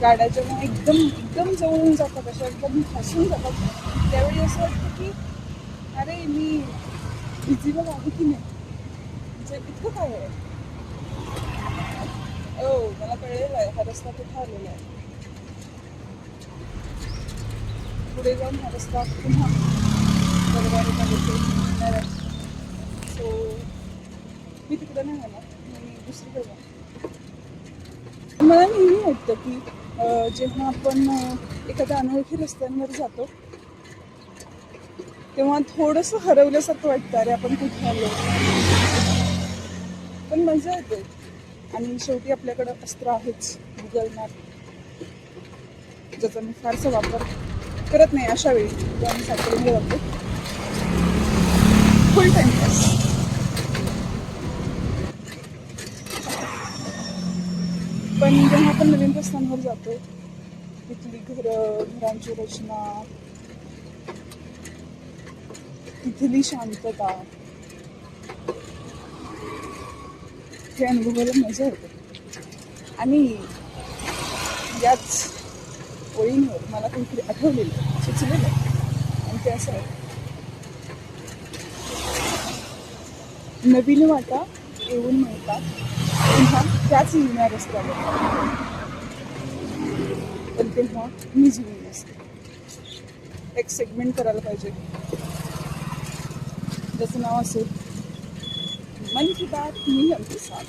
गाड्या जेव्हा एकदम एकदम जवळून जातात अशा एकदम हसून जातात त्यावेळी असं वाटतं की अरे मी इझीवर आहे की नाही म्हणजे इतकं काय आहे. मला कळलेलं आहे हा रस्ता कुठे आलेला आहे. पुढे जाऊन हा रस्ता पुन्हा बरोबर सो मी तिकडे नाही येणार मी दुसरीकडे जाणार. मला नेहमी वाटतं की जेव्हा आपण एखाद्या अनोळखी रस्त्यांवर जातो तेव्हा थोडंसं हरवल्यासारखं वाटतं अरे आपण कुठे आलो. पण मजा येते आणि शेवटी आपल्याकडं अस्त्र आहेच गुगल मॅप ज्याचा मी फारसा वापर करत नाही अशा वेळी जेव्हा मी सायकलिंगला जातो फुल टाइमपास. पण जेव्हा आपण नवीन रस्त्यांवर जातो तिथली घरांची रचना तिथली शांतता हे अनुभवायला मजा येते. आणि याच ओळींवर मला काहीतरी आठवलेलं सुचलेलं आणि ते असं आहे नवीन वाटा येऊन मिळतात पुन्हा त्याच जुन्या रस्त्यावर पण तेव्हा मी जुनी नसते. एक सेगमेंट करायला पाहिजे ज्याचं नाव असेल मन की बात मी हमके साथ.